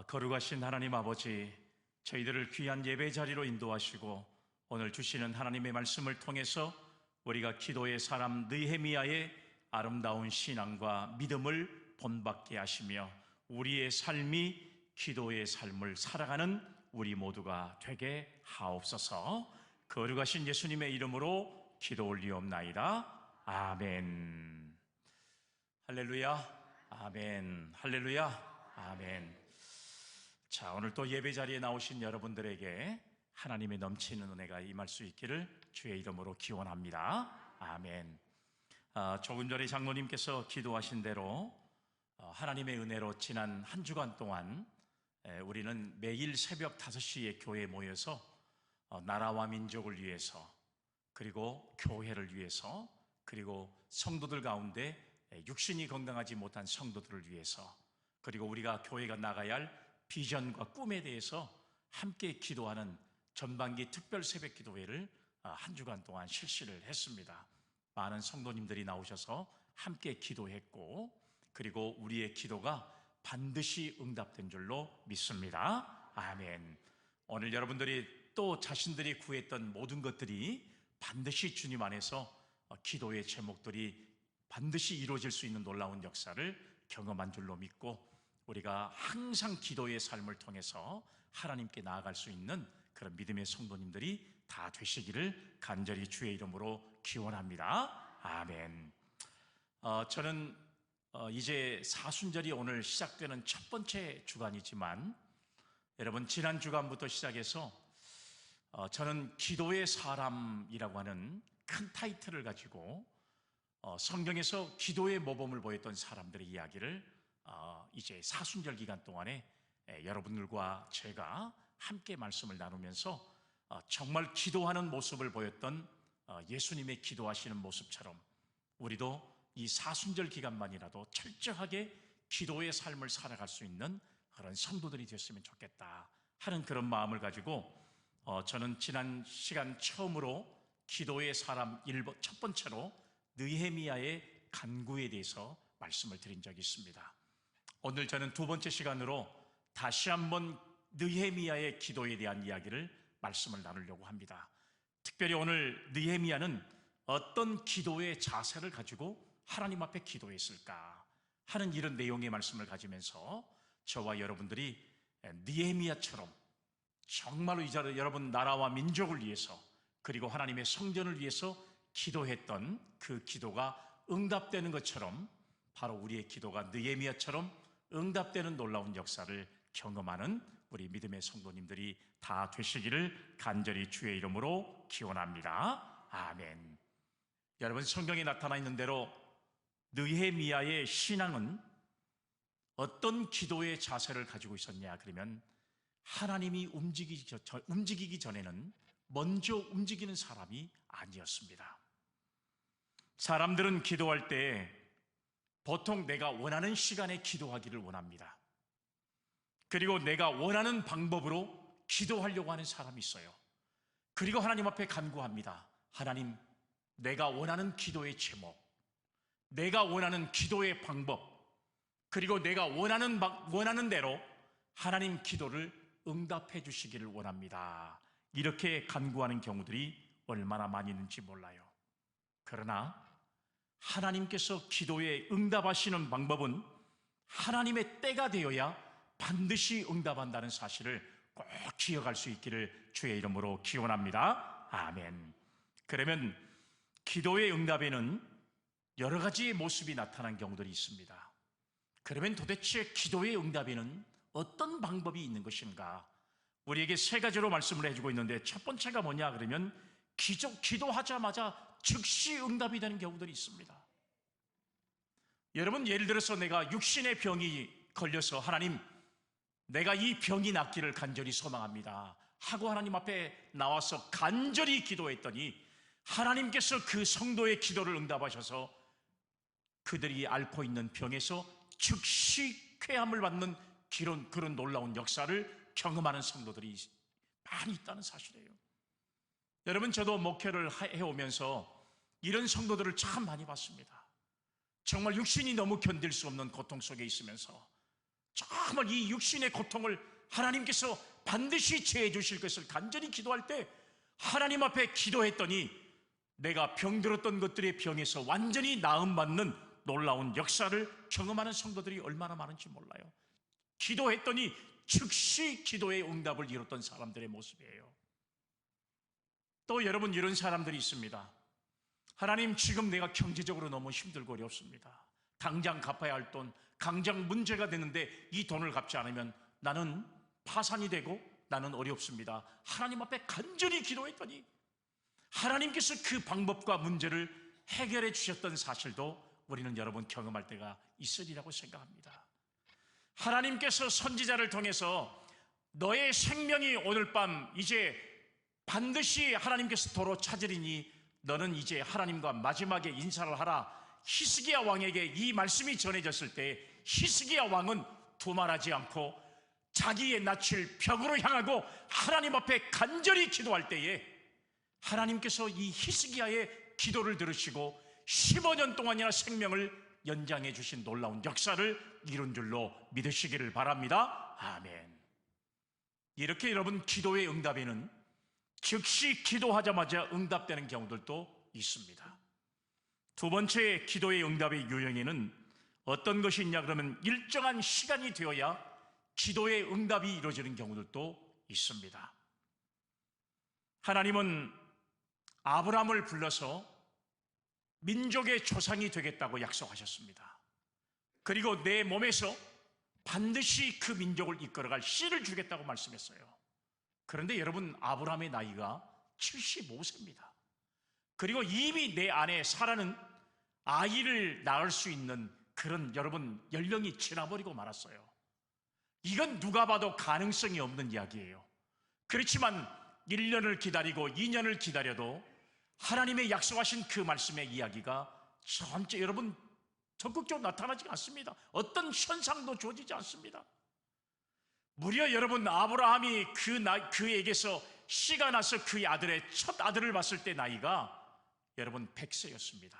거룩하신 하나님 아버지, 저희들을 귀한 예배 자리로 인도하시고 오늘 주시는 하나님의 말씀을 통해서 우리가 기도의 사람 느헤미야의 아름다운 신앙과 믿음을 본받게 하시며 우리의 삶이 기도의 삶을 살아가는 우리 모두가 되게 하옵소서. 거룩하신 예수님의 이름으로 기도 올리옵나이다. 아멘. 할렐루야. 아멘. 할렐루야. 아멘. 자, 오늘 또 예배 자리에 나오신 여러분들에게 하나님의 넘치는 은혜가 임할 수 있기를 주의 이름으로 기원합니다. 아멘. 조금 전에 장로님께서 기도하신 대로 하나님의 은혜로 지난 한 주간 동안 우리는 매일 새벽 5시에 교회에 모여서 나라와 민족을 위해서, 그리고 교회를 위해서, 그리고 성도들 가운데 육신이 건강하지 못한 성도들을 위해서, 그리고 우리가 교회가 나가야 할 비전과 꿈에 대해서 함께 기도하는 전반기 특별 새벽 기도회를 한 주간 동안 실시를 했습니다. 많은 성도님들이 나오셔서 함께 기도했고, 그리고 우리의 기도가 반드시 응답된 줄로 믿습니다. 아멘. 오늘 여러분들이 또 자신들이 구했던 모든 것들이 반드시 주님 안에서 기도의 제목들이 반드시 이루어질 수 있는 놀라운 역사를 경험한 줄로 믿고, 우리가 항상 기도의 삶을 통해서 하나님께 나아갈 수 있는 그런 믿음의 성도님들이 다 되시기를 간절히 주의 이름으로 기원합니다. 아멘. 저는 이제 사순절이 오늘 시작되는 첫 번째 주간이지만, 여러분 지난 주간부터 시작해서 저는 기도의 사람이라고 하는 큰 타이틀을 가지고 성경에서 기도의 모범을 보였던 사람들의 이야기를 이제 사순절 기간 동안에 여러분들과 제가 함께 말씀을 나누면서 정말 기도하는 모습을 보였던 예수님의 기도하시는 모습처럼 우리도 이 사순절 기간만이라도 철저하게 기도의 삶을 살아갈 수 있는 그런 성도들이 됐으면 좋겠다 하는 그런 마음을 가지고 저는 지난 시간 처음으로 기도의 사람 첫 번째로 느헤미야의 간구에 대해서 말씀을 드린 적이 있습니다. 오늘 저는 두 번째 시간으로 다시 한번 느헤미야의 기도에 대한 이야기를 말씀을 나누려고 합니다. 특별히 오늘 느헤미야는 어떤 기도의 자세를 가지고 하나님 앞에 기도했을까 하는 이런 내용의 말씀을 가지면서 저와 여러분들이 느헤미야처럼 정말로 여러분 나라와 민족을 위해서, 그리고 하나님의 성전을 위해서 기도했던 그 기도가 응답되는 것처럼 바로 우리의 기도가 느헤미야처럼 응답되는 놀라운 역사를 경험하는 우리 믿음의 성도님들이 다 되시기를 간절히 주의 이름으로 기원합니다. 아멘. 여러분, 성경에 나타나 있는 대로 느헤미야의 신앙은 어떤 기도의 자세를 가지고 있었냐 그러면, 하나님이 움직이기 전에는 먼저 움직이는 사람이 아니었습니다. 사람들은 기도할 때 보통 내가 원하는 시간에 기도하기를 원합니다. 그리고 내가 원하는 방법으로 기도하려고 하는 사람이 있어요. 그리고 하나님 앞에 간구합니다. 하나님, 내가 원하는 기도의 제목, 내가 원하는 기도의 방법, 그리고 내가 원하는 대로 하나님 기도를 응답해 주시기를 원합니다. 이렇게 간구하는 경우들이 얼마나 많이 있는지 몰라요. 그러나 하나님께서 기도에 응답하시는 방법은 하나님의 때가 되어야 반드시 응답한다는 사실을 꼭 기억할 수 있기를 주의 이름으로 기원합니다. 아멘. 그러면 기도의 응답에는 여러 가지의 모습이 나타난 경우들이 있습니다. 그러면 도대체 기도의 응답에는 어떤 방법이 있는 것인가? 우리에게 세 가지로 말씀을 해주고 있는데, 첫 번째가 뭐냐 그러면 기도하자마자 즉시 응답이 되는 경우들이 있습니다. 여러분, 예를 들어서 내가 육신의 병이 걸려서 하나님, 내가 이 병이 낫기를 간절히 소망합니다 하고 하나님 앞에 나와서 간절히 기도했더니 하나님께서 그 성도의 기도를 응답하셔서 그들이 앓고 있는 병에서 즉시 쾌함을 받는 그런 놀라운 역사를 경험하는 성도들이 많이 있다는 사실이에요. 여러분, 저도 목회를 해오면서 이런 성도들을 참 많이 봤습니다. 정말 육신이 너무 견딜 수 없는 고통 속에 있으면서 정말 이 육신의 고통을 하나님께서 반드시 제해 주실 것을 간절히 기도할 때 하나님 앞에 기도했더니 내가 병들었던 것들의 병에서 완전히 나음받는 놀라운 역사를 경험하는 성도들이 얼마나 많은지 몰라요. 기도했더니 즉시 기도의 응답을 이뤘던 사람들의 모습이에요. 또 여러분, 이런 사람들이 있습니다. 하나님, 지금 내가 경제적으로 너무 힘들고 어렵습니다. 당장 갚아야 할 돈, 당장 문제가 되는데 이 돈을 갚지 않으면 나는 파산이 되고 나는 어렵습니다. 하나님 앞에 간절히 기도했더니 하나님께서 그 방법과 문제를 해결해 주셨던 사실도 우리는 여러분 경험할 때가 있으리라고 생각합니다. 하나님께서 선지자를 통해서 너의 생명이 오늘 밤 이제 반드시 하나님께서 도로 찾으리니 너는 이제 하나님과 마지막에 인사를 하라, 히스기야 왕에게 이 말씀이 전해졌을 때 히스기야 왕은 두말하지 않고 자기의 낯을 벽으로 향하고 하나님 앞에 간절히 기도할 때에 하나님께서 이 히스기야의 기도를 들으시고 15년 동안이나 생명을 연장해 주신 놀라운 역사를 이룬 줄로 믿으시기를 바랍니다. 아멘. 이렇게 여러분, 기도의 응답에는 즉시 기도하자마자 응답되는 경우들도 있습니다. 두 번째 기도의 응답의 유형에는 어떤 것이 있냐 그러면 일정한 시간이 되어야 기도의 응답이 이루어지는 경우들도 있습니다. 하나님은 아브라함을 불러서 민족의 조상이 되겠다고 약속하셨습니다. 그리고 내 몸에서 반드시 그 민족을 이끌어갈 씨를 주겠다고 말씀했어요. 그런데 여러분, 아브라함의 나이가 75세입니다. 그리고 이미 내 안에 사라는 아이를 낳을 수 있는 그런 여러분 연령이 지나버리고 말았어요. 이건 누가 봐도 가능성이 없는 이야기예요. 그렇지만 1년을 기다리고 2년을 기다려도 하나님의 약속하신 그 말씀의 이야기가 전체 여러분 적극적으로 나타나지 않습니다. 어떤 현상도 주어지지 않습니다. 무려 여러분, 아브라함이 그에게서 씨가 나서 그 아들의 첫 아들을 봤을 때 나이가 여러분 100세였습니다.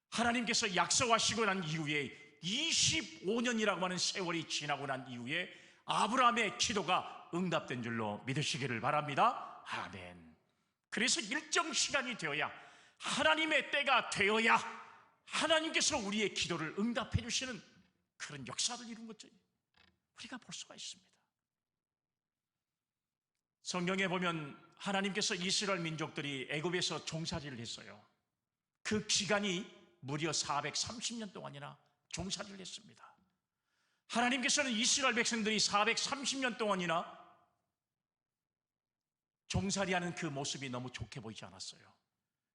하나님께서 약속하시고 난 이후에 25년이라고 하는 세월이 지나고 난 이후에 아브라함의 기도가 응답된 줄로 믿으시기를 바랍니다. 아멘. 그래서 일정 시간이 되어야, 하나님의 때가 되어야 하나님께서 우리의 기도를 응답해 주시는 그런 역사를 이룬 것을 우리가 볼 수가 있습니다. 성경에 보면 하나님께서 이스라엘 민족들이 애굽에서 종살이를 했어요. 그 기간이 무려 430년 동안이나 종살이를 했습니다. 하나님께서는 이스라엘 백성들이 430년 동안이나 종살이하는 그 모습이 너무 좋게 보이지 않았어요.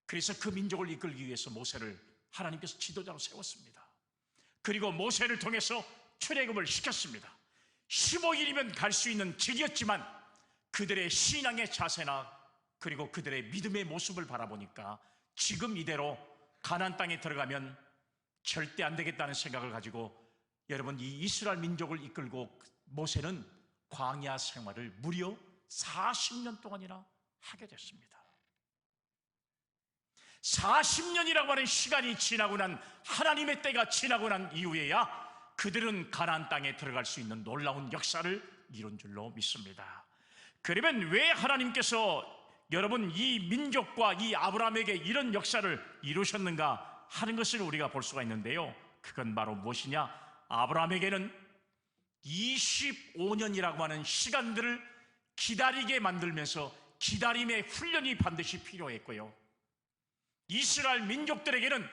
그래서 그 민족을 이끌기 위해서 모세를 하나님께서 지도자로 세웠습니다. 그리고 모세를 통해서 출애굽을 시켰습니다. 15일이면 갈 수 있는 길이었지만 그들의 신앙의 자세나 그리고 그들의 믿음의 모습을 바라보니까 지금 이대로 가나안 땅에 들어가면 절대 안 되겠다는 생각을 가지고 여러분, 이 이스라엘 민족을 이끌고 모세는 광야 생활을 무려 40년 동안이나 하게 됐습니다. 40년이라고 하는 시간이 지나고 난, 하나님의 때가 지나고 난 이후에야 그들은 가나안 땅에 들어갈 수 있는 놀라운 역사를 이룬 줄로 믿습니다. 그러면 왜 하나님께서 여러분 이 민족과 이 아브라함에게 이런 역사를 이루셨는가 하는 것을 우리가 볼 수가 있는데요, 그건 바로 무엇이냐? 아브라함에게는 25년이라고 하는 시간들을 기다리게 만들면서 기다림의 훈련이 반드시 필요했고요, 이스라엘 민족들에게는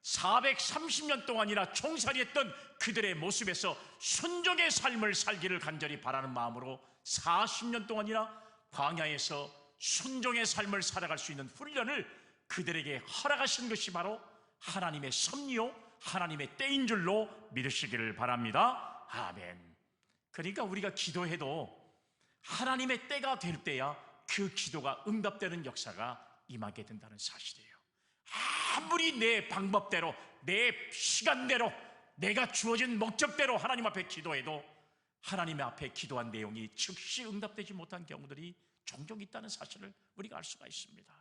430년 동안이나 종살이했던 그들의 모습에서 순종의 삶을 살기를 간절히 바라는 마음으로 40년 동안이나 광야에서 순종의 삶을 살아갈 수 있는 훈련을 그들에게 허락하신 것이 바로 하나님의 섭리요, 하나님의 때인 줄로 믿으시기를 바랍니다. 아멘. 그러니까 우리가 기도해도 하나님의 때가 될 때야 그 기도가 응답되는 역사가 임하게 된다는 사실이에요. 아무리 내 방법대로, 내 시간대로, 내가 주어진 목적대로 하나님 앞에 기도해도 하나님 앞에 기도한 내용이 즉시 응답되지 못한 경우들이 종종 있다는 사실을 우리가 알 수가 있습니다.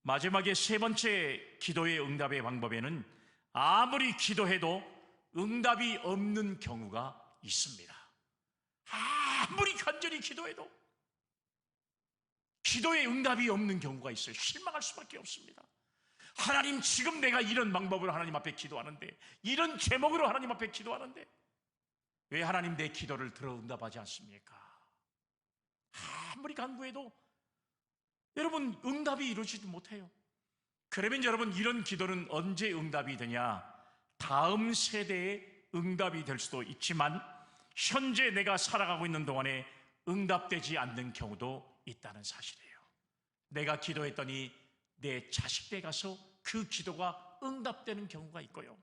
마지막에 세 번째 기도의 응답의 방법에는 아무리 기도해도 응답이 없는 경우가 있습니다. 아무리 간절히 기도해도 기도에 응답이 없는 경우가 있어요. 실망할 수밖에 없습니다. 하나님, 지금 내가 이런 방법으로 하나님 앞에 기도하는데, 이런 제목으로 하나님 앞에 기도하는데 왜 하나님 내 기도를 들어 응답하지 않습니까? 아무리 간구해도 여러분 응답이 이루어지지 못해요. 그러면 여러분, 이런 기도는 언제 응답이 되냐? 다음 세대에 응답이 될 수도 있지만 현재 내가 살아가고 있는 동안에 응답되지 않는 경우도 있다는 사실이에요. 내가 기도했더니 내 자식에게 가서 그 기도가 응답되는 경우가 있고요,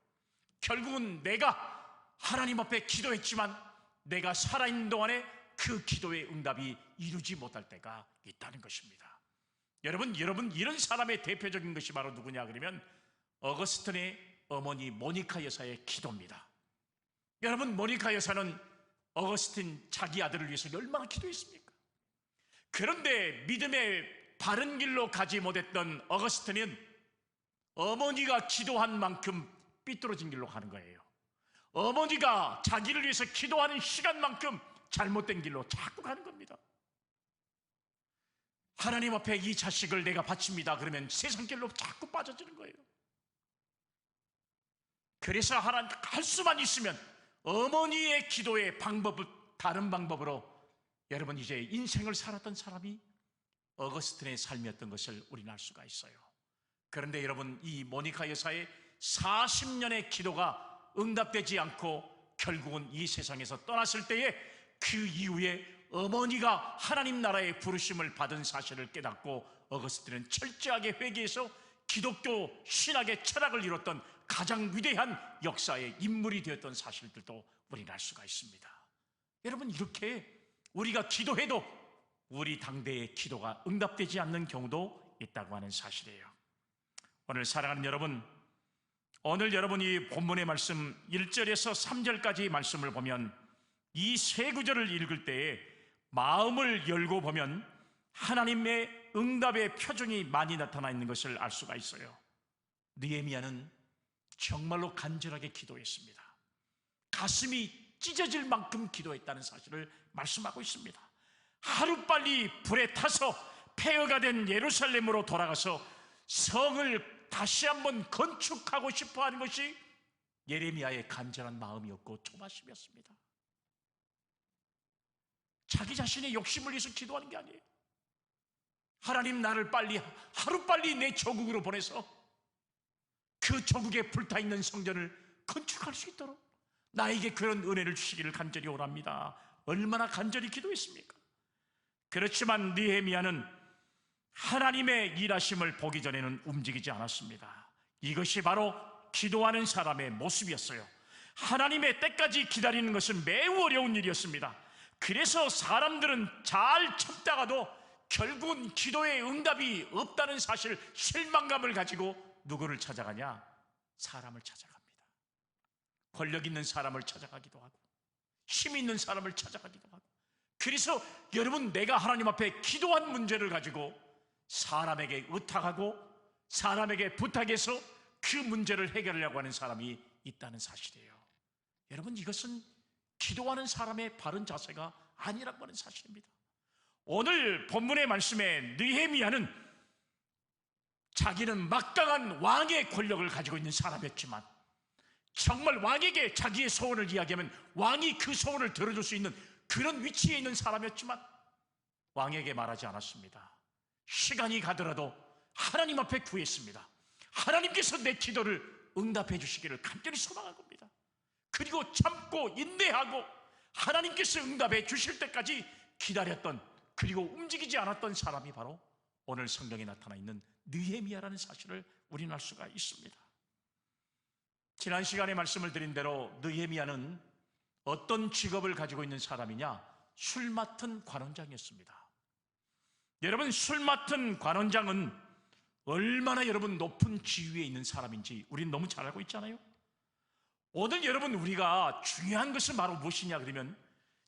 결국은 내가 하나님 앞에 기도했지만 내가 살아있는 동안에 그 기도의 응답이 이루지 못할 때가 있다는 것입니다. 여러분 이런 사람의 대표적인 것이 바로 누구냐 그러면 어거스틴의 어머니 모니카 여사의 기도입니다. 여러분, 모니카 여사는 어거스틴 자기 아들을 위해서 얼마나 기도했습니까? 그런데 믿음의 바른 길로 가지 못했던 어거스틴은 어머니가 기도한 만큼 삐뚤어진 길로 가는 거예요. 어머니가 자기를 위해서 기도하는 시간만큼 잘못된 길로 자꾸 가는 겁니다. 하나님 앞에 이 자식을 내가 바칩니다 그러면 세상 길로 자꾸 빠져지는 거예요. 그래서 하나님 할 수만 있으면 어머니의 기도의 방법을 다른 방법으로 여러분 이제 인생을 살았던 사람이 어거스틴의 삶이었던 것을 우리는 알 수가 있어요. 그런데 여러분, 이 모니카 여사의 40년의 기도가 응답되지 않고 결국은 이 세상에서 떠났을 때에 그 이후에 어머니가 하나님 나라의 부르심을 받은 사실을 깨닫고 어거스틴은 철저하게 회개해서 기독교 신학의 철학을 이뤘던 가장 위대한 역사의 인물이 되었던 사실들도 우리는 알 수가 있습니다. 여러분, 이렇게 우리가 기도해도 우리 당대의 기도가 응답되지 않는 경우도 있다고 하는 사실이에요. 오늘 사랑하는 여러분, 오늘 여러분이 본문의 말씀 1절에서 3절까지 말씀을 보면 이 세 구절을 읽을 때에 마음을 열고 보면 하나님의 응답의 표정이 많이 나타나 있는 것을 알 수가 있어요. 느헤미야는 정말로 간절하게 기도했습니다. 가슴이 찢어질 만큼 기도했다는 사실을 말씀하고 있습니다. 하루빨리 불에 타서 폐허가 된 예루살렘으로 돌아가서 성을 다시 한번 건축하고 싶어 하는 것이 예레미야의 간절한 마음이었고 초마심이었습니다. 자기 자신의 욕심을 위해서 기도하는 게 아니에요. 하나님, 나를 하루빨리 내 조국으로 보내서 그 조국에 불타있는 성전을 건축할 수 있도록 나에게 그런 은혜를 주시기를 간절히 원합니다. 얼마나 간절히 기도했습니까? 그렇지만 느헤미야는 하나님의 일하심을 보기 전에는 움직이지 않았습니다. 이것이 바로 기도하는 사람의 모습이었어요. 하나님의 때까지 기다리는 것은 매우 어려운 일이었습니다. 그래서 사람들은 잘 참다가도 결국은 기도의 응답이 없다는 사실, 실망감을 가지고 누구를 찾아가냐? 사람을 찾아갑니다. 권력 있는 사람을 찾아가기도 하고 힘 있는 사람을 찾아가기도 하고. 그래서 여러분, 내가 하나님 앞에 기도한 문제를 가지고 사람에게 의탁하고 사람에게 부탁해서 그 문제를 해결하려고 하는 사람이 있다는 사실이에요. 여러분, 이것은 기도하는 사람의 바른 자세가 아니라고 하는 사실입니다. 오늘 본문의 말씀에 느헤미야는 자기는 막강한 왕의 권력을 가지고 있는 사람이었지만, 정말 왕에게 자기의 소원을 이야기하면 왕이 그 소원을 들어줄 수 있는 그런 위치에 있는 사람이었지만 왕에게 말하지 않았습니다. 시간이 가더라도 하나님 앞에 구했습니다. 하나님께서 내 기도를 응답해 주시기를 간절히 소망한 겁니다. 그리고 참고 인내하고 하나님께서 응답해 주실 때까지 기다렸던, 그리고 움직이지 않았던 사람이 바로 오늘 성경에 나타나 있는 느헤미야라는 사실을 우리는 알 수가 있습니다. 지난 시간에 말씀을 드린 대로 느헤미야는 어떤 직업을 가지고 있는 사람이냐? 술 맡은 관원장이었습니다. 여러분, 술 맡은 관원장은 얼마나 여러분 높은 지위에 있는 사람인지 우리는 너무 잘 알고 있잖아요. 오늘 여러분, 우리가 중요한 것은 바로 무엇이냐 그러면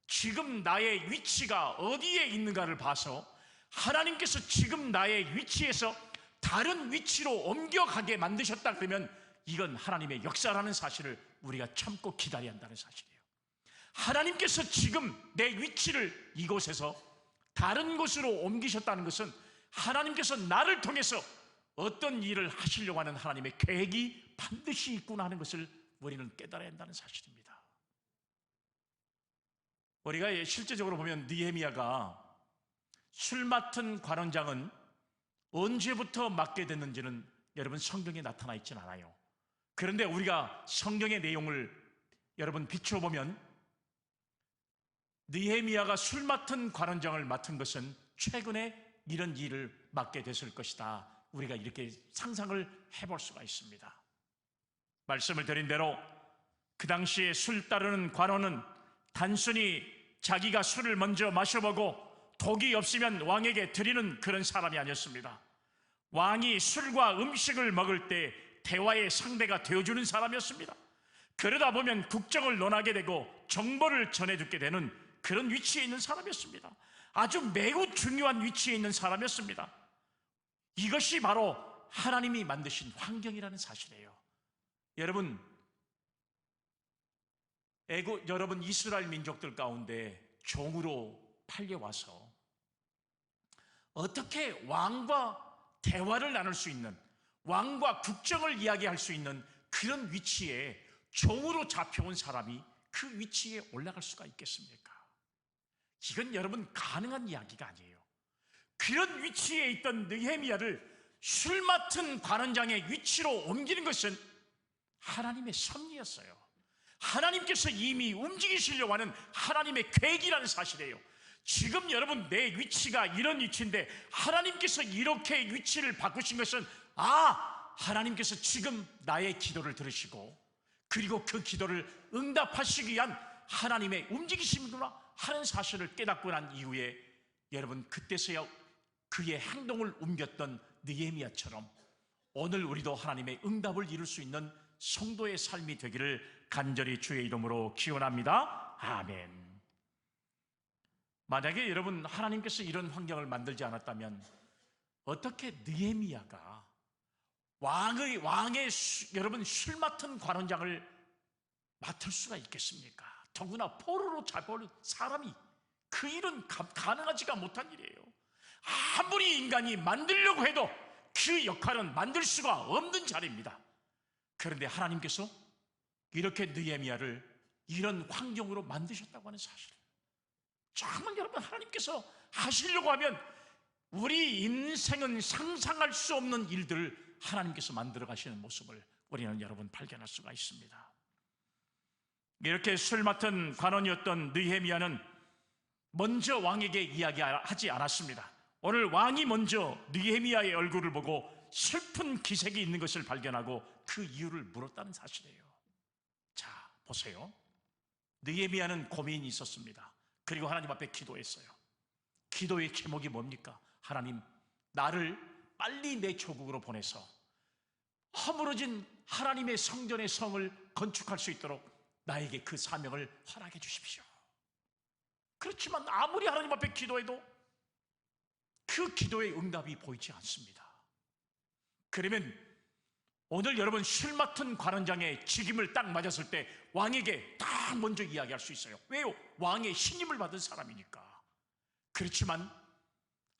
지금 나의 위치가 어디에 있는가를 봐서 하나님께서 지금 나의 위치에서 다른 위치로 옮겨가게 만드셨다 그러면 이건 하나님의 역사라는 사실을 우리가 참고 기다려야 한다는 사실이에요. 하나님께서 지금 내 위치를 이곳에서 다른 곳으로 옮기셨다는 것은 하나님께서 나를 통해서 어떤 일을 하시려고 하는 하나님의 계획이 반드시 있구나 하는 것을 우리는 깨달아야 한다는 사실입니다. 우리가 실제적으로 보면 느헤미야가 술 맡은 관원장은 언제부터 맡게 됐는지는 여러분 성경에 나타나 있진 않아요. 그런데 우리가 성경의 내용을 여러분 비춰보면 느헤미야가 술 맡은 관원장을 맡은 것은 최근에 이런 일을 맡게 됐을 것이다. 우리가 이렇게 상상을 해볼 수가 있습니다. 말씀을 드린 대로 그 당시에 술 따르는 관원은 단순히 자기가 술을 먼저 마셔보고 독이 없으면 왕에게 드리는 그런 사람이 아니었습니다. 왕이 술과 음식을 먹을 때 대화의 상대가 되어주는 사람이었습니다. 그러다 보면 국정을 논하게 되고 정보를 전해주게 되는 그런 위치에 있는 사람이었습니다. 아주 매우 중요한 위치에 있는 사람이었습니다. 이것이 바로 하나님이 만드신 환경이라는 사실이에요. 여러분 이스라엘 민족들 가운데 종으로 팔려와서 어떻게 왕과 대화를 나눌 수 있는, 왕과 국정을 이야기할 수 있는 그런 위치에 종으로 잡혀온 사람이 그 위치에 올라갈 수가 있겠습니까? 이건 여러분 가능한 이야기가 아니에요. 그런 위치에 있던 느헤미야를 술 맡은 관원장의 위치로 옮기는 것은 하나님의 섭리였어요. 하나님께서 이미 움직이시려고 하는 하나님의 계획이라는 사실이에요. 지금 여러분 내 위치가 이런 위치인데 하나님께서 이렇게 위치를 바꾸신 것은 하나님께서 지금 나의 기도를 들으시고 그리고 그 기도를 응답하시기 위한 하나님의 움직이심이구나 하는 사실을 깨닫고 난 이후에 여러분 그때서야 그의 행동을 옮겼던 느헤미야처럼 오늘 우리도 하나님의 응답을 이룰 수 있는 성도의 삶이 되기를 간절히 주의 이름으로 기원합니다. 아멘. 만약에 여러분 하나님께서 이런 환경을 만들지 않았다면 어떻게 느헤미야가 왕의 여러분 술 맡은 관원장을 맡을 수가 있겠습니까? 더구나 포로로 잡아올 사람이 그 일은 가능하지가 못한 일이에요. 아무리 인간이 만들려고 해도 그 역할은 만들 수가 없는 자리입니다. 그런데 하나님께서 이렇게 느헤미야를 이런 환경으로 만드셨다고 하는 사실, 정말 여러분 하나님께서 하시려고 하면 우리 인생은 상상할 수 없는 일들을 하나님께서 만들어 가시는 모습을 우리는 여러분 발견할 수가 있습니다. 이렇게 술 맡은 관원이었던 느헤미야는 먼저 왕에게 이야기하지 않았습니다. 오늘 왕이 먼저 느헤미야의 얼굴을 보고 슬픈 기색이 있는 것을 발견하고 그 이유를 물었다는 사실이에요. 자, 보세요. 느헤미야는 고민이 있었습니다. 그리고 하나님 앞에 기도했어요. 기도의 제목이 뭡니까? 하나님, 나를 빨리 내 조국으로 보내서 허물어진 하나님의 성전의 성을 건축할 수 있도록 나에게 그 사명을 허락해 주십시오. 그렇지만 아무리 하나님 앞에 기도해도 그 기도의 응답이 보이지 않습니다. 그러면 오늘 여러분 술 맡은 관원장의 직임을 딱 맞았을 때 왕에게 딱 먼저 이야기할 수 있어요. 왜요? 왕의 신임을 받은 사람이니까. 그렇지만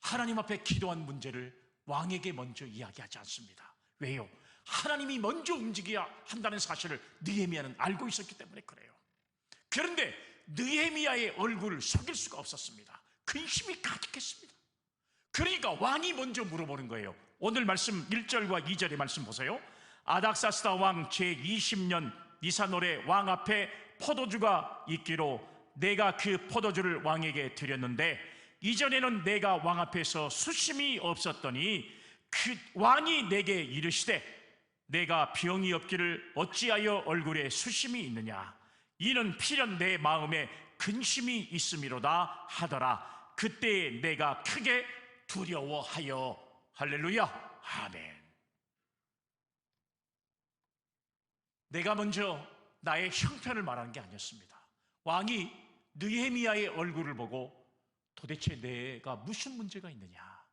하나님 앞에 기도한 문제를 왕에게 먼저 이야기하지 않습니다. 왜요? 하나님이 먼저 움직여야 한다는 사실을 느헤미야는 알고 있었기 때문에 그래요. 그런데 느헤미야의 얼굴을 속일 수가 없었습니다. 근심이 가득했습니다. 그러니까 왕이 먼저 물어보는 거예요. 오늘 말씀 1절과 2절의 말씀 보세요. 아닥사스다 왕 제20년 니산월에 왕 앞에 포도주가 있기로 내가 그 포도주를 왕에게 드렸는데 이전에는 내가 왕 앞에서 수심이 없었더니 그 왕이 내게 이르시되 내가 병이 없기를 어찌하여 얼굴에 수심이 있느냐 이는 필연 내 마음에 근심이 있음이로다 하더라. 그때 내가 크게 두려워하여. 할렐루야. 아멘. 내가 먼저 나의 형편을 말하는 게 아니었습니다. 왕이 느헤미야의 얼굴을 보고 도대체 내가 무슨 문제가 있느냐,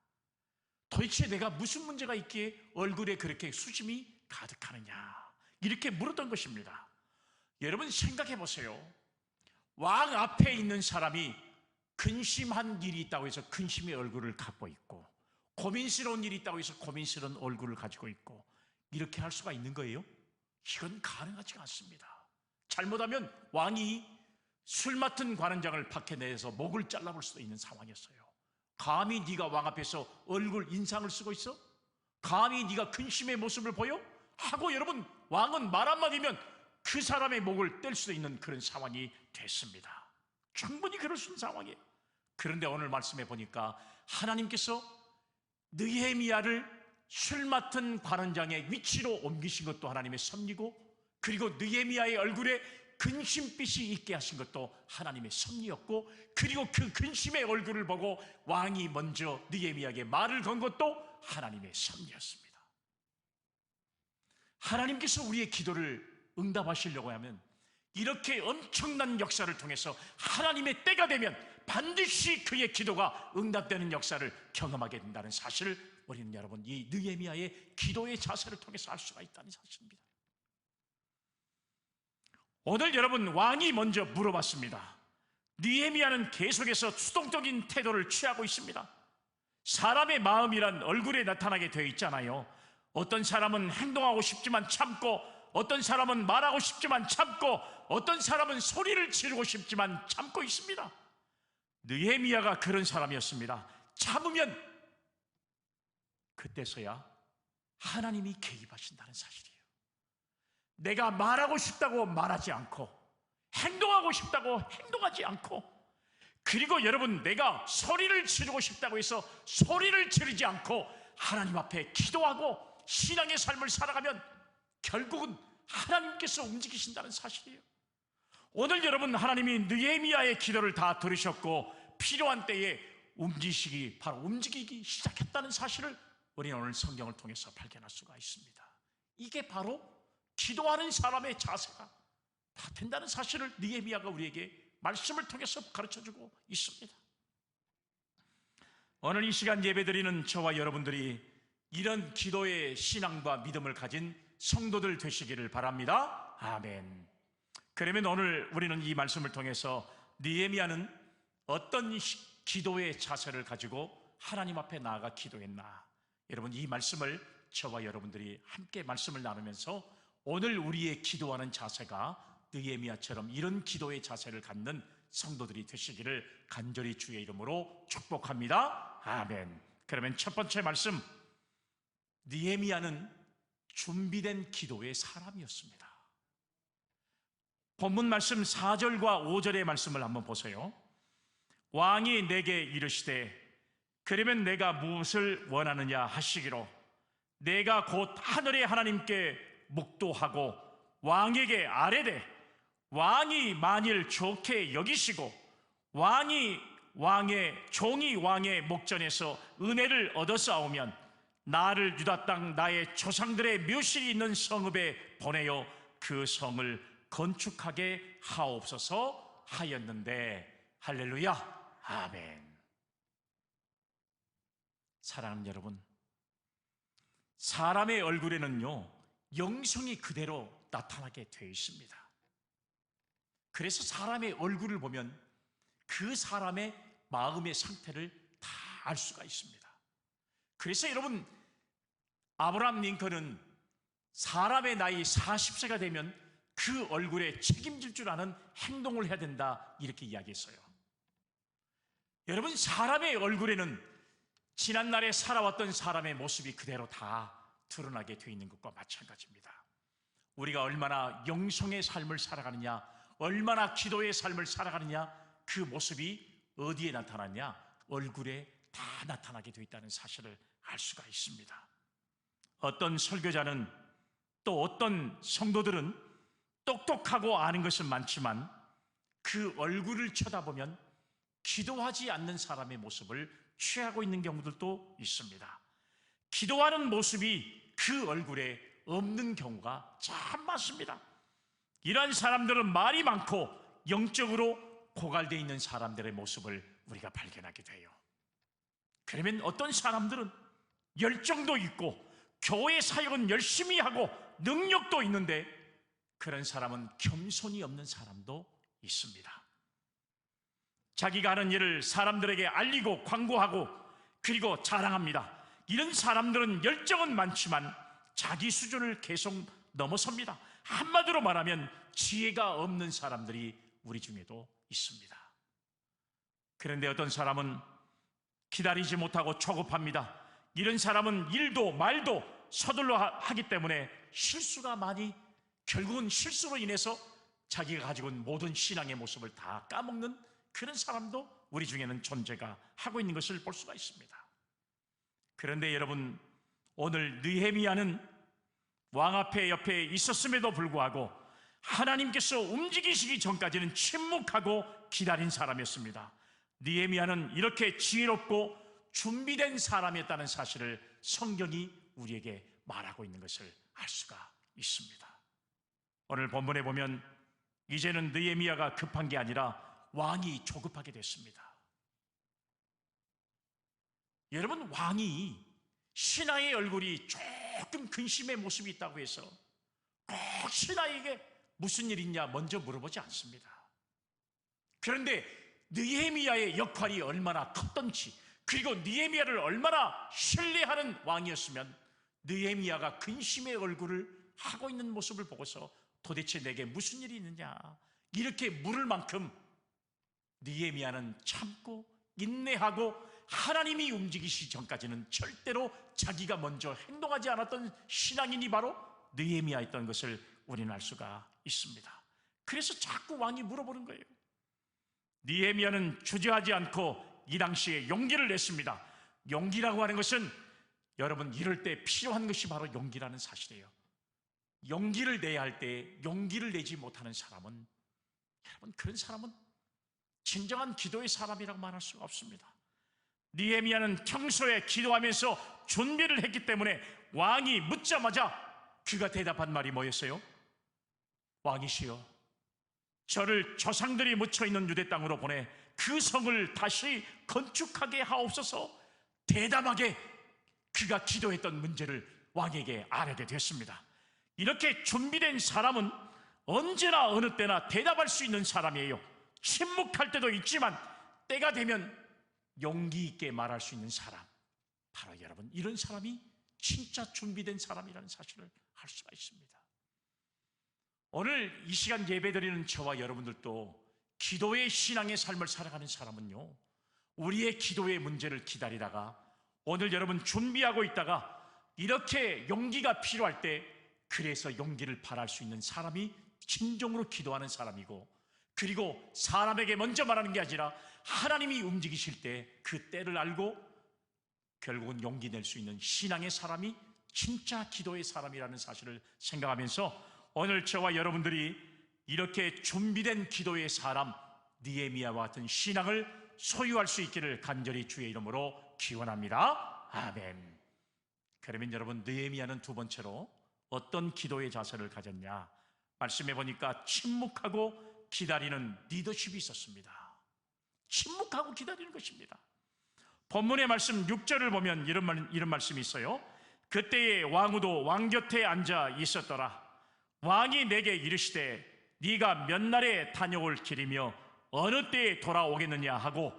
도대체 내가 무슨 문제가 있기에 얼굴에 그렇게 수심이 가득하느냐 이렇게 물었던 것입니다. 여러분 생각해 보세요. 왕 앞에 있는 사람이 근심한 일이 있다고 해서 근심의 얼굴을 갖고 있고, 고민스러운 일이 있다고 해서 고민스러운 얼굴을 가지고 있고, 이렇게 할 수가 있는 거예요? 이건 가능하지가 않습니다. 잘못하면 왕이 술 맡은 관원장을 밖에 내서 목을 잘라볼 수도 있는 상황이었어요. 감히 네가 왕 앞에서 얼굴 인상을 쓰고 있어? 감히 네가 근심의 모습을 보여? 하고 여러분, 왕은 말 한마디면 그 사람의 목을 뗄 수도 있는 그런 상황이 됐습니다. 충분히 그럴 수 있는 상황이에요. 그런데 오늘 말씀해 보니까 하나님께서 느헤미야를 술 맡은 관원장의 위치로 옮기신 것도 하나님의 섭리고, 그리고 느헤미야의 얼굴에 근심빛이 있게 하신 것도 하나님의 섭리였고, 그리고 그 근심의 얼굴을 보고 왕이 먼저 느헤미야에게 말을 건 것도 하나님의 섭리였습니다. 하나님께서 우리의 기도를 응답하시려고 하면 이렇게 엄청난 역사를 통해서 하나님의 때가 되면 반드시 그의 기도가 응답되는 역사를 경험하게 된다는 사실을 우리는 여러분, 이 느헤미야의 기도의 자세를 통해서 알 수가 있다는 사실입니다. 오늘 여러분, 왕이 먼저 물어봤습니다. 느헤미야는 계속해서 수동적인 태도를 취하고 있습니다. 사람의 마음이란 얼굴에 나타나게 되어 있잖아요. 어떤 사람은 행동하고 싶지만 참고, 어떤 사람은 말하고 싶지만 참고, 어떤 사람은 소리를 지르고 싶지만 참고 있습니다. 느헤미야가 그런 사람이었습니다. 참으면 그때서야 하나님이 개입하신다는 사실이에요. 내가 말하고 싶다고 말하지 않고, 행동하고 싶다고 행동하지 않고, 그리고 여러분, 내가 소리를 지르고 싶다고 해서 소리를 지르지 않고 하나님 앞에 기도하고 신앙의 삶을 살아가면 결국은 하나님께서 움직이신다는 사실이에요. 오늘 여러분, 하나님이 느헤미야의 기도를 다 들으셨고 필요한 때에 움직이기 시작했다는 사실을 우리는 오늘 성경을 통해서 발견할 수가 있습니다. 이게 바로 기도하는 사람의 자세가 다 된다는 사실을 느헤미야가 우리에게 말씀을 통해서 가르쳐주고 있습니다. 오늘 이 시간 예배드리는 저와 여러분들이 이런 기도의 신앙과 믿음을 가진 성도들 되시기를 바랍니다. 아멘. 그러면 오늘 우리는 이 말씀을 통해서 느헤미야는 어떤 기도의 자세를 가지고 하나님 앞에 나아가 기도했나, 여러분, 이 말씀을 저와 여러분들이 함께 말씀을 나누면서 오늘 우리의 기도하는 자세가 느헤미야처럼 이런 기도의 자세를 갖는 성도들이 되시기를 간절히 주의 이름으로 축복합니다. 아멘. 그러면 첫 번째 말씀, 느헤미야는 준비된 기도의 사람이었습니다. 본문 말씀 4절과 5절의 말씀을 한번 보세요. 왕이 내게 이르시되 그러면 내가 무엇을 원하느냐 하시기로, 내가 곧 하늘의 하나님께 묵도하고 왕에게 아뢰되 왕이 만일 좋게 여기시고 종이 왕의 목전에서 은혜를 얻어싸우면 나를 유다 땅 나의 조상들의 묘실이 있는 성읍에 보내어 그 성을 건축하게 하옵소서 하였는데, 할렐루야, 아멘. 사랑하는 여러분, 사람의 얼굴에는요 영성이 그대로 나타나게 되어 있습니다. 그래서 사람의 얼굴을 보면 그 사람의 마음의 상태를 다 알 수가 있습니다. 그래서 여러분, 아브라함 링컨은 사람의 나이 40세가 되면 그 얼굴에 책임질 줄 아는 행동을 해야 된다, 이렇게 이야기했어요. 여러분, 사람의 얼굴에는 지난날에 살아왔던 사람의 모습이 그대로 다 드러나게 되어 있는 것과 마찬가지입니다. 우리가 얼마나 영성의 삶을 살아가느냐, 얼마나 기도의 삶을 살아가느냐, 그 모습이 어디에 나타나냐? 얼굴에 다 나타나게 되어 있다는 사실을 알 수가 있습니다. 어떤 설교자는, 또 어떤 성도들은 똑똑하고 아는 것은 많지만 그 얼굴을 쳐다보면 기도하지 않는 사람의 모습을 취하고 있는 경우들도 있습니다. 기도하는 모습이 그 얼굴에 없는 경우가 참 많습니다. 이러한 사람들은 말이 많고 영적으로 고갈되어 있는 사람들의 모습을 우리가 발견하게 돼요. 그러면 어떤 사람들은 열정도 있고 교회 사역은 열심히 하고 능력도 있는데 그런 사람은 겸손이 없는 사람도 있습니다. 자기가 하는 일을 사람들에게 알리고 광고하고 그리고 자랑합니다. 이런 사람들은 열정은 많지만 자기 수준을 계속 넘어섭니다. 한마디로 말하면 지혜가 없는 사람들이 우리 중에도 있습니다. 그런데 어떤 사람은 기다리지 못하고 초급합니다. 이런 사람은 일도 말도 서둘러 하기 때문에 실수가 많이, 결국은 실수로 인해서 자기가 가지고 있는 모든 신앙의 모습을 다 까먹는 그런 사람도 우리 중에는 존재가 하고 있는 것을 볼 수가 있습니다. 그런데 여러분, 오늘 느헤미야는 왕 앞에 옆에 있었음에도 불구하고 하나님께서 움직이시기 전까지는 침묵하고 기다린 사람이었습니다. 느헤미야는 이렇게 지혜롭고 준비된 사람이었다는 사실을 성경이 우리에게 말하고 있는 것을 알 수가 있습니다. 오늘 본문에 보면 이제는 느헤미야가 급한 게 아니라 왕이 조급하게 됐습니다. 여러분, 왕이 신하의 얼굴이 조금 근심의 모습이 있다고 해서 꼭 신하에게 무슨 일 있냐 먼저 물어보지 않습니다. 그런데 느헤미야의 역할이 얼마나 컸던지, 그리고 느헤미야를 얼마나 신뢰하는 왕이었으면 느헤미야가 근심의 얼굴을 하고 있는 모습을 보고서 도대체 내게 무슨 일이 있느냐 이렇게 물을 만큼 느헤미야는 참고 인내하고 하나님이 움직이시기 전까지는 절대로 자기가 먼저 행동하지 않았던 신앙인이 바로 느헤미야였던 것을 우리는 알 수가 있습니다. 그래서 자꾸 왕이 물어보는 거예요. 느헤미야는 주저하지 않고 이 당시에 용기를 냈습니다. 용기라고 하는 것은 여러분, 이럴 때 필요한 것이 바로 용기라는 사실이에요. 용기를 내야 할 때 용기를 내지 못하는 사람은, 여러분, 그런 사람은 진정한 기도의 사람이라고 말할 수가 없습니다. 느헤미야는 평소에 기도하면서 준비를 했기 때문에 왕이 묻자마자 그가 대답한 말이 뭐였어요? 왕이시여, 저를 조상들이 묻혀있는 유대 땅으로 보내 그 성을 다시 건축하게 하옵소서. 대담하게 그가 기도했던 문제를 왕에게 아뢰게 됐습니다. 이렇게 준비된 사람은 언제나 어느 때나 대답할 수 있는 사람이에요. 침묵할 때도 있지만 때가 되면 용기 있게 말할 수 있는 사람, 바로 여러분, 이런 사람이 진짜 준비된 사람이라는 사실을 알 수가 있습니다. 오늘 이 시간 예배드리는 저와 여러분들도 기도의 신앙의 삶을 살아가는 사람은요, 우리의 기도의 문제를 기다리다가 오늘 여러분 준비하고 있다가 이렇게 용기가 필요할 때 그래서 용기를 발할 수 있는 사람이 진정으로 기도하는 사람이고, 그리고 사람에게 먼저 말하는 게 아니라 하나님이 움직이실 때 그 때를 알고 결국은 용기 낼 수 있는 신앙의 사람이 진짜 기도의 사람이라는 사실을 생각하면서 오늘 저와 여러분들이 이렇게 준비된 기도의 사람 느헤미야와 같은 신앙을 소유할 수 있기를 간절히 주의 이름으로 기원합니다. 아멘. 그러면 여러분, 느헤미야는 두 번째로 어떤 기도의 자세를 가졌냐? 말씀해 보니까 침묵하고 기다리는 리더십이 있었습니다. 침묵하고 기다리는 것입니다. 본문의 말씀 6절을 보면 이런 말씀이 있어요. 그때에 왕후도 왕 곁에 앉아 있었더라. 왕이 내게 이르시되 네가 몇 날에 다녀올 길이며 어느 때에 돌아오겠느냐 하고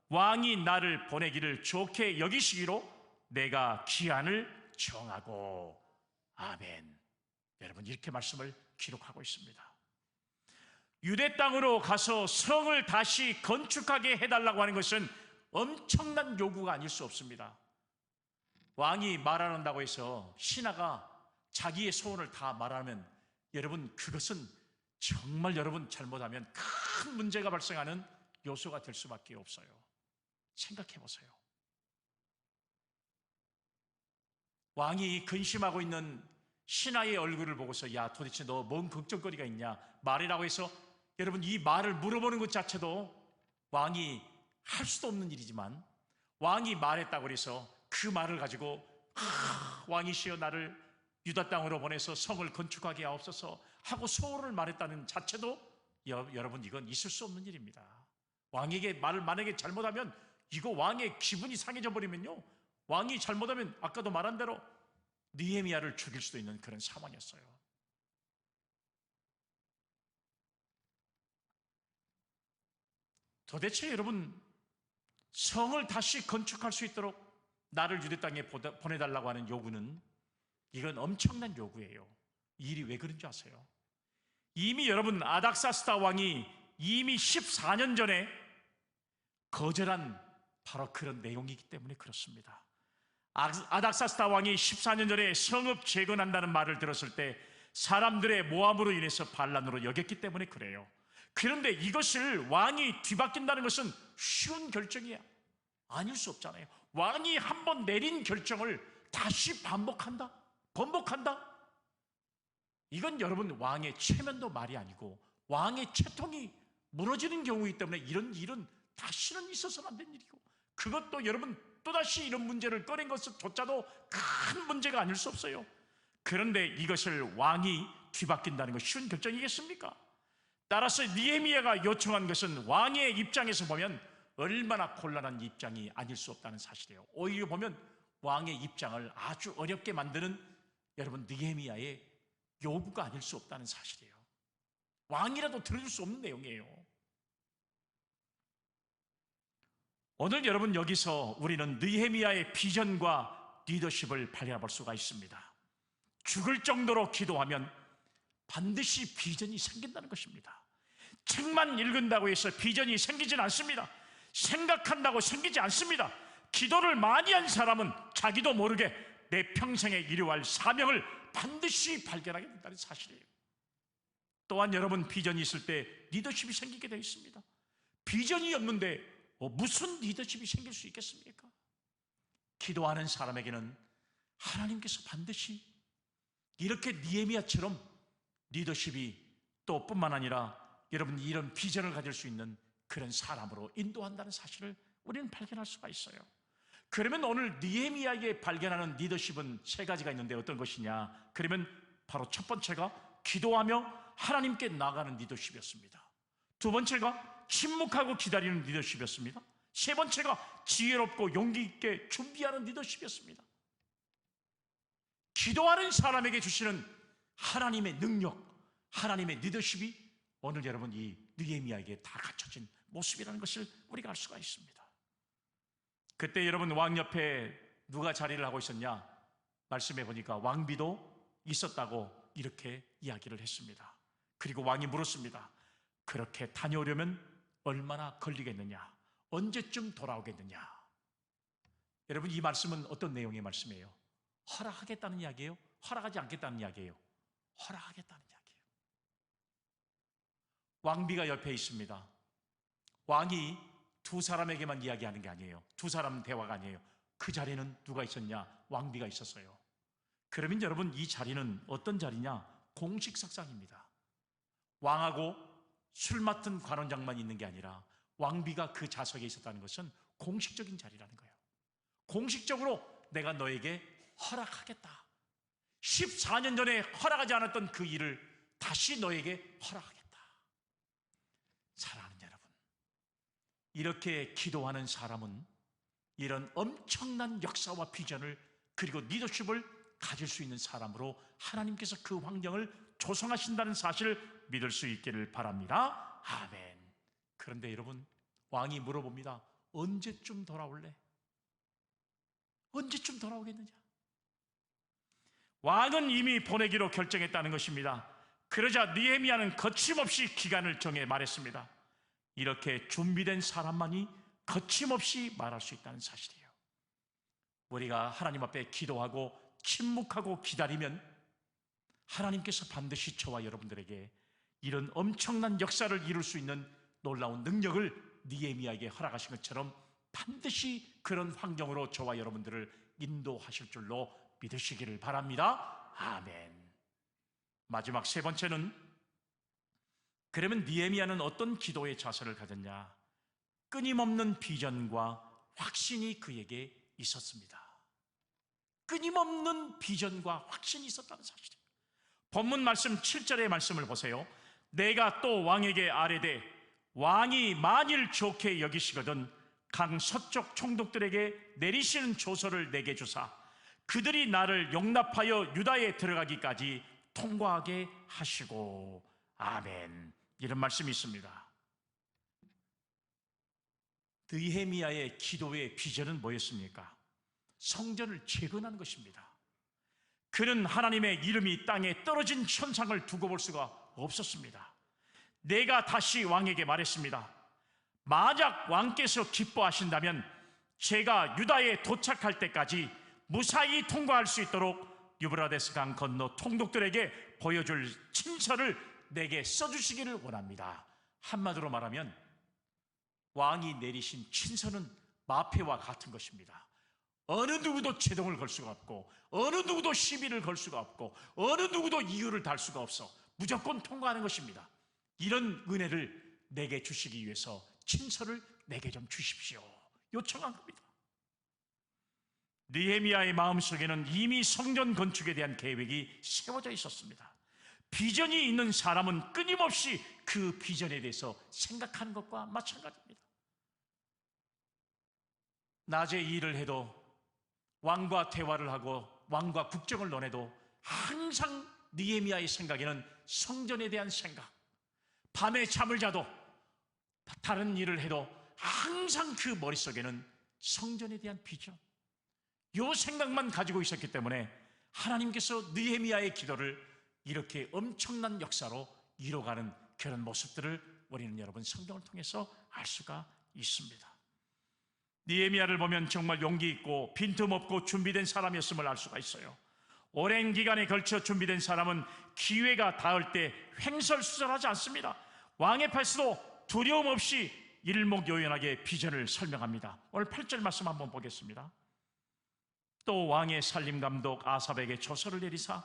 왕이 나를 보내기를 좋게 여기시기로 내가 기한을 정하고. 아멘. 여러분, 이렇게 말씀을 기록하고 있습니다. 유대 땅으로 가서 성을 다시 건축하게 해달라고 하는 것은 엄청난 요구가 아닐 수 없습니다. 왕이 말 안 한다고 해서 신하가 자기의 소원을 다 말하면 여러분, 그것은 정말 여러분 잘못하면 큰 문제가 발생하는 요소가 될 수밖에 없어요. 생각해 보세요. 왕이 근심하고 있는 신하의 얼굴을 보고서 야, 도대체 너 뭔 걱정거리가 있냐 말이라고 해서 여러분, 이 말을 물어보는 것 자체도 왕이 할 수도 없는 일이지만 왕이 말했다고 해서 그 말을 가지고 왕이시여 나를 유다 땅으로 보내서 성을 건축하게 하옵소서 하고 소원을 말했다는 자체도 여러분, 이건 있을 수 없는 일입니다. 왕에게 말을 만약에 잘못하면 이거 왕의 기분이 상해져 버리면요, 왕이 잘못하면 아까도 말한 대로 느헤미야를 죽일 수도 있는 그런 상황이었어요. 도대체 여러분, 성을 다시 건축할 수 있도록 나를 유대 땅에 보내달라고 하는 요구는, 이건 엄청난 요구예요. 이 일이 왜 그런 줄 아세요? 이미 여러분, 아닥사스다 왕이 이미 14년 전에 거절한 바로 그런 내용이기 때문에 그렇습니다. 아닥사스다 왕이 14년 전에 성읍 재건한다는 말을 들었을 때 사람들의 모함으로 인해서 반란으로 여겼기 때문에 그래요. 그런데 이것을 왕이 뒤바뀐다는 것은 쉬운 결정이 아닐 수 없잖아요. 왕이 한번 내린 결정을 다시 번복한다? 이건 여러분, 왕의 체면도 말이 아니고 왕의 채통이 무너지는 경우이기 때문에 이런 일은 다시는 있어서는 안 되는 일이고, 그것도 여러분 또다시 이런 문제를 꺼낸 것조차도 큰 문제가 아닐 수 없어요. 그런데 이것을 왕이 뒤바뀐다는 것 쉬운 결정이겠습니까? 따라서 느헤미야가 요청한 것은 왕의 입장에서 보면 얼마나 곤란한 입장이 아닐 수 없다는 사실이에요. 오히려 보면 왕의 입장을 아주 어렵게 만드는 여러분 느헤미야의 요구가 아닐 수 없다는 사실이에요. 왕이라도 들어줄 수 없는 내용이에요. 오늘 여러분, 여기서 우리는 느헤미야의 비전과 리더십을 발견해 볼 수가 있습니다. 죽을 정도로 기도하면 반드시 비전이 생긴다는 것입니다. 책만 읽은다고 해서 비전이 생기진 않습니다. 생각한다고 생기지 않습니다. 기도를 많이 한 사람은 자기도 모르게 내 평생에 이루어갈 사명을 반드시 발견하게 된다는 사실이에요. 또한 여러분, 비전이 있을 때 리더십이 생기게 되어 있습니다. 비전이 없는데 무슨 리더십이 생길 수 있겠습니까? 기도하는 사람에게는 하나님께서 반드시 이렇게 느헤미야처럼 리더십이 또 뿐만 아니라 여러분 이런 비전을 가질 수 있는 그런 사람으로 인도한다는 사실을 우리는 발견할 수가 있어요. 그러면 오늘 느헤미야에게 발견하는 리더십은 세 가지가 있는데 어떤 것이냐? 그러면 바로 첫 번째가 기도하며 하나님께 나아가는 리더십이었습니다. 두 번째가 침묵하고 기다리는 리더십이었습니다. 세 번째가 지혜롭고 용기 있게 준비하는 리더십이었습니다. 기도하는 사람에게 주시는 하나님의 능력, 하나님의 리더십이 오늘 여러분 이 느헤미야에게 다 갖춰진 모습이라는 것을 우리가 알 수가 있습니다. 그때 여러분 왕 옆에 누가 자리를 하고 있었냐? 말씀해 보니까 왕비도 있었다고 이렇게 이야기를 했습니다. 그리고 왕이 물었습니다. 그렇게 다녀오려면 얼마나 걸리겠느냐? 언제쯤 돌아오겠느냐? 여러분, 이 말씀은 어떤 내용의 말씀이에요? 허락하겠다는 이야기예요? 허락하지 않겠다는 이야기예요? 허락하겠다는 이야기예요. 왕비가 옆에 있습니다. 왕이 두 사람에게만 이야기하는 게 아니에요. 두 사람 대화가 아니에요. 그 자리는 누가 있었냐? 왕비가 있었어요. 그러면 여러분, 이 자리는 어떤 자리냐? 공식석상입니다. 왕하고 술 맡은 관원장만 있는 게 아니라 왕비가 그 좌석에 있었다는 것은 공식적인 자리라는 거예요. 공식적으로 내가 너에게 허락하겠다. 14년 전에 허락하지 않았던 그 일을 다시 너에게 허락하겠다. 사랑하는 여러분, 이렇게 기도하는 사람은 이런 엄청난 역사와 비전을 그리고 리더십을 가질 수 있는 사람으로 하나님께서 그 환경을 조성하신다는 사실을 믿을 수 있기를 바랍니다. 아멘. 그런데 여러분, 왕이 물어봅니다. 언제쯤 돌아올래? 언제쯤 돌아오겠느냐? 왕은 이미 보내기로 결정했다는 것입니다. 그러자 느헤미야는 거침없이 기간을 정해 말했습니다. 이렇게 준비된 사람만이 거침없이 말할 수 있다는 사실이에요. 우리가 하나님 앞에 기도하고 침묵하고 기다리면 하나님께서 반드시 저와 여러분들에게 이런 엄청난 역사를 이룰 수 있는 놀라운 능력을 느헤미야에게 허락하신 것처럼 반드시 그런 환경으로 저와 여러분들을 인도하실 줄로 믿으시기를 바랍니다. 아멘. 마지막 세 번째는, 그러면 느헤미야는 어떤 기도의 자세를 가졌냐? 끊임없는 비전과 확신이 그에게 있었습니다. 끊임없는 비전과 확신이 있었다는 사실이에요. 본문 말씀 7절의 말씀을 보세요. 내가 또 왕에게 아뢰되 왕이 만일 좋게 여기시거든 강 서쪽 총독들에게 내리시는 조서를 내게 주사 그들이 나를 용납하여 유다에 들어가기까지 통과하게 하시고. 아멘. 이런 말씀이 있습니다. 느헤미야의 기도의 비전은 뭐였습니까? 성전을 재건한 것입니다. 그는 하나님의 이름이 땅에 떨어진 현상을 두고 볼 수가 없었습니다. 내가 다시 왕에게 말했습니다. 만약 왕께서 기뻐하신다면 제가 유다에 도착할 때까지 무사히 통과할 수 있도록 유브라데스 강 건너 통독들에게 보여줄 친서를 내게 써주시기를 원합니다. 한마디로 말하면 왕이 내리신 친서는 마패와 같은 것입니다. 어느 누구도 제동을 걸 수가 없고, 어느 누구도 시비를 걸 수가 없고, 어느 누구도 이유를 달 수가 없어 무조건 통과하는 것입니다. 이런 은혜를 내게 주시기 위해서 친서를 내게 좀 주십시오 요청한 겁니다. 느헤미야의 마음속에는 이미 성전 건축에 대한 계획이 세워져 있었습니다. 비전이 있는 사람은 끊임없이 그 비전에 대해서 생각하는 것과 마찬가지입니다. 낮에 일을 해도, 왕과 대화를 하고 왕과 국정을 논해도 항상 느헤미야의 생각에는 성전에 대한 생각, 밤에 잠을 자도 다른 일을 해도 항상 그 머릿속에는 성전에 대한 비전, 요 생각만 가지고 있었기 때문에 하나님께서 느헤미야의 기도를 이렇게 엄청난 역사로 이뤄가는 그런 모습들을 우리는 여러분 성경을 통해서 알 수가 있습니다. 느헤미야를 보면 정말 용기 있고 빈틈없고 준비된 사람이었음을 알 수가 있어요. 오랜 기간에 걸쳐 준비된 사람은 기회가 닿을 때 횡설수설하지 않습니다. 왕의 패스도 두려움 없이 일목요연하게 비전을 설명합니다. 오늘 8절 말씀 한번 보겠습니다. 또 왕의 살림감독 아삽에게 조서를 내리사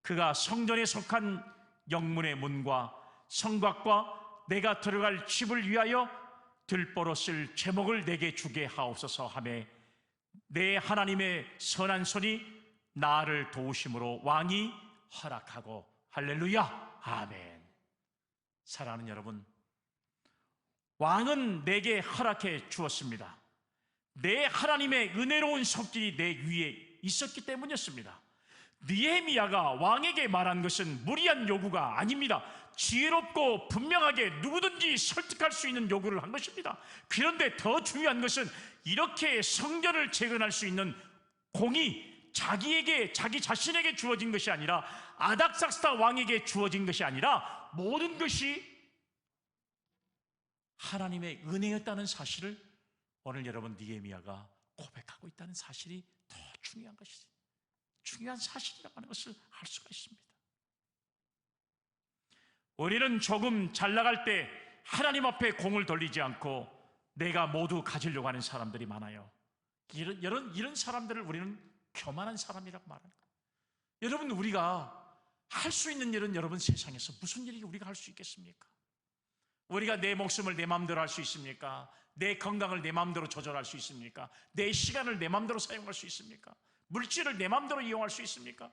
그가 성전에 속한 영문의 문과 성곽과 내가 들어갈 집을 위하여 들보로 쓸 제목을 내게 주게 하옵소서 하매 내 하나님의 선한 손이 나를 도우심으로 왕이 허락하고 할렐루야 아멘. 사랑하는 여러분, 왕은 내게 허락해 주었습니다. 내 하나님의 은혜로운 손길이 내 위에 있었기 때문이었습니다. 느헤미야가 왕에게 말한 것은 무리한 요구가 아닙니다. 지혜롭고 분명하게 누구든지 설득할 수 있는 요구를 한 것입니다. 그런데 더 중요한 것은 이렇게 성전을 재건할 수 있는 공이 자기 자신에게 주어진 것이 아니라 아닥삭스다 왕에게 주어진 것이 아니라 모든 것이 하나님의 은혜였다는 사실을 오늘 여러분 느헤미야가 고백하고 있다는 사실이 더 중요한 것이지, 중요한 사실이라고 하는 것을 알 수가 있습니다. 우리는 조금 잘 나갈 때 하나님 앞에 공을 돌리지 않고 내가 모두 가지려고 하는 사람들이 많아요. 이런 사람들을 우리는 교만한 사람이라고 말하는 거예요. 여러분, 우리가 할 수 있는 일은 여러분 세상에서 무슨 일이 우리가 할 수 있겠습니까? 우리가 내 목숨을 내 마음대로 할 수 있습니까? 내 건강을 내 마음대로 조절할 수 있습니까? 내 시간을 내 마음대로 사용할 수 있습니까? 물질을 내 마음대로 이용할 수 있습니까?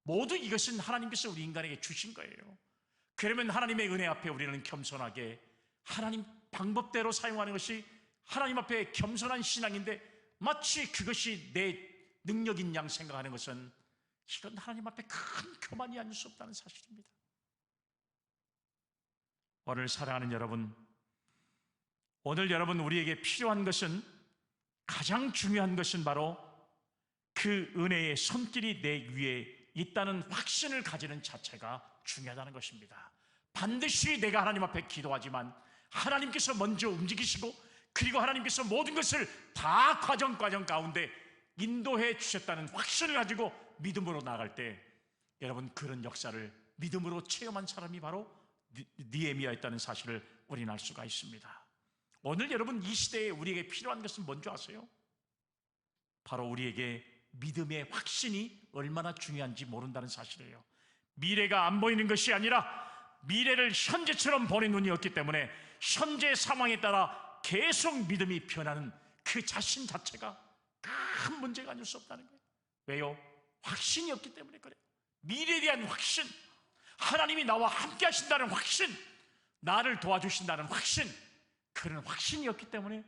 모두 이것은 하나님께서 우리 인간에게 주신 거예요. 그러면 하나님의 은혜 앞에 우리는 겸손하게 하나님 방법대로 사용하는 것이 하나님 앞에 겸손한 신앙인데, 마치 그것이 내 능력인 양 생각하는 것은 이건 하나님 앞에 큰 교만이 아닐 수 없다는 사실입니다. 오늘 사랑하는 여러분, 오늘 여러분 우리에게 필요한 것은, 가장 중요한 것은 바로 그 은혜의 손길이 내 위에 있다는 확신을 가지는 자체가 중요하다는 것입니다. 반드시 내가 하나님 앞에 기도하지만 하나님께서 먼저 움직이시고, 그리고 하나님께서 모든 것을 다 과정 가운데 인도해 주셨다는 확신을 가지고 믿음으로 나아갈 때, 여러분 그런 역사를 믿음으로 체험한 사람이 바로 느헤미야였다는 사실을 우리는 알 수가 있습니다. 오늘 여러분 이 시대에 우리에게 필요한 것은 뭔지 아세요? 바로 우리에게 믿음의 확신이 얼마나 중요한지 모른다는 사실이에요. 미래가 안 보이는 것이 아니라 미래를 현재처럼 보는 눈이 없기 때문에 현재 상황에 따라 계속 믿음이 변하는 그 자신 자체가 큰 문제가 아닐 수 없다는 거예요. 왜요? 확신이 없기 때문에 그래요. 미래에 대한 확신, 하나님이 나와 함께 하신다는 확신, 나를 도와주신다는 확신, 그런 확신이 없기 때문에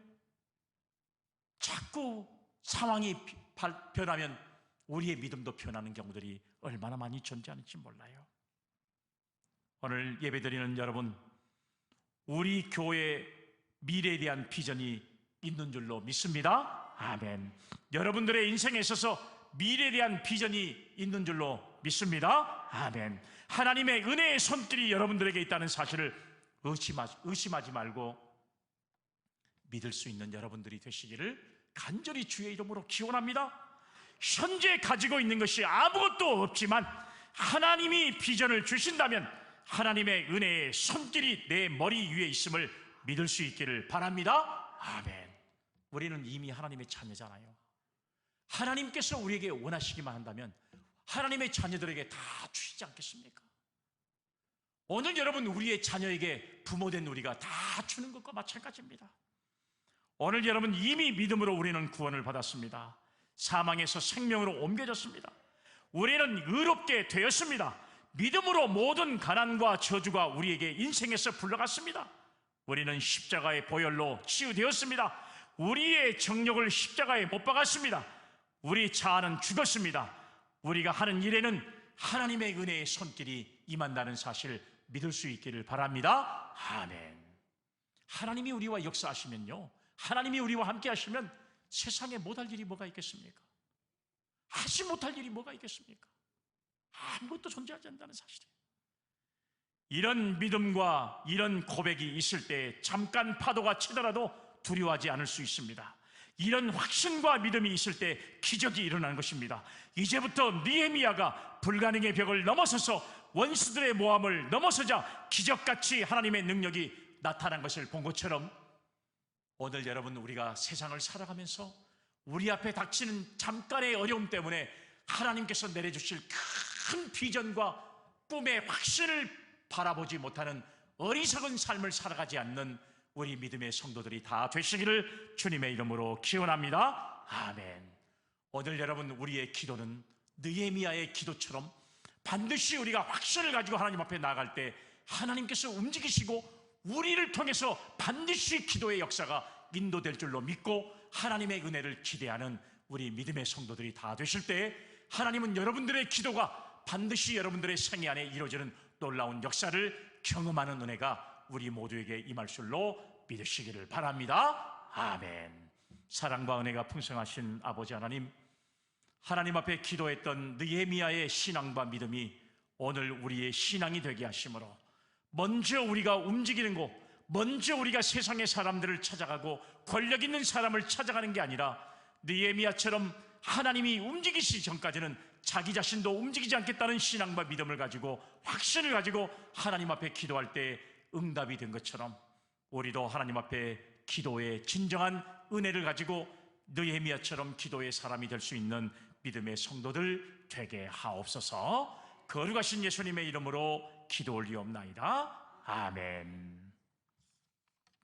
자꾸 상황이 변하면 우리의 믿음도 변하는 경우들이 얼마나 많이 존재하는지 몰라요. 오늘 예배드리는 여러분, 우리 교회의 미래에 대한 비전이 있는 줄로 믿습니다. 아멘. 여러분들의 인생에 있어서 미래에 대한 비전이 있는 줄로 믿습니다. 아멘. 하나님의 은혜의 손길이 여러분들에게 있다는 사실을 의심하지 말고 믿을 수 있는 여러분들이 되시기를 간절히 주의 이름으로 기원합니다. 현재 가지고 있는 것이 아무것도 없지만 하나님이 비전을 주신다면 하나님의 은혜의 손길이 내 머리 위에 있음을 믿을 수 있기를 바랍니다. 아멘. 우리는 이미 하나님의 자녀잖아요. 하나님께서 우리에게 원하시기만 한다면 하나님의 자녀들에게 다 주시지 않겠습니까? 오늘 여러분 우리의 자녀에게 부모된 우리가 다 주는 것과 마찬가지입니다. 오늘 여러분 이미 믿음으로 우리는 구원을 받았습니다. 사망에서 생명으로 옮겨졌습니다. 우리는 의롭게 되었습니다. 믿음으로 모든 가난과 저주가 우리에게 인생에서 불러갔습니다. 우리는 십자가의 보혈로 치유되었습니다. 우리의 정욕을 십자가에 못 박았습니다. 우리 자아는 죽었습니다. 우리가 하는 일에는 하나님의 은혜의 손길이 임한다는 사실을 믿을 수 있기를 바랍니다. 아멘. 하나님이 우리와 역사하시면요, 하나님이 우리와 함께 하시면 세상에 못할 일이 뭐가 있겠습니까? 하지 못할 일이 뭐가 있겠습니까? 아무것도 존재하지 않는다는 사실이에요. 이런 믿음과 이런 고백이 있을 때 잠깐 파도가 치더라도 두려워하지 않을 수 있습니다. 이런 확신과 믿음이 있을 때 기적이 일어나는 것입니다. 이제부터 느헤미야가 불가능의 벽을 넘어서서 원수들의 모함을 넘어서자 기적같이 하나님의 능력이 나타난 것을 본 것처럼 오늘 여러분 우리가 세상을 살아가면서 우리 앞에 닥치는 잠깐의 어려움 때문에 하나님께서 내려주실 큰 비전과 꿈의 확신을 바라보지 못하는 어리석은 삶을 살아가지 않는 우리 믿음의 성도들이 다 되시기를 주님의 이름으로 기원합니다. 아멘. 오늘 여러분 우리의 기도는 느헤미야의 기도처럼 반드시 우리가 확신을 가지고 하나님 앞에 나아갈 때 하나님께서 움직이시고 우리를 통해서 반드시 기도의 역사가 인도될 줄로 믿고 하나님의 은혜를 기대하는 우리 믿음의 성도들이 다 되실 때 하나님은 여러분들의 기도가 반드시 여러분들의 생애 안에 이루어지는 놀라운 역사를 경험하는 은혜가 우리 모두에게 임할 줄로 믿으시기를 바랍니다. 아멘. 사랑과 은혜가 풍성하신 아버지 하나님, 하나님 앞에 기도했던 느헤미야의 신앙과 믿음이 오늘 우리의 신앙이 되게 하심으로 먼저 우리가 움직이는 곳, 먼저 우리가 세상의 사람들을 찾아가고 권력 있는 사람을 찾아가는 게 아니라 느헤미야처럼 하나님이 움직이시기 전까지는 자기 자신도 움직이지 않겠다는 신앙과 믿음을 가지고 확신을 가지고 하나님 앞에 기도할 때 응답이 된 것처럼 우리도 하나님 앞에 기도의 진정한 은혜를 가지고 느헤미야처럼 기도의 사람이 될 수 있는 믿음의 성도들 되게 하옵소서. 거룩하신 예수님의 이름으로 기도 올리옵나이다. 아멘.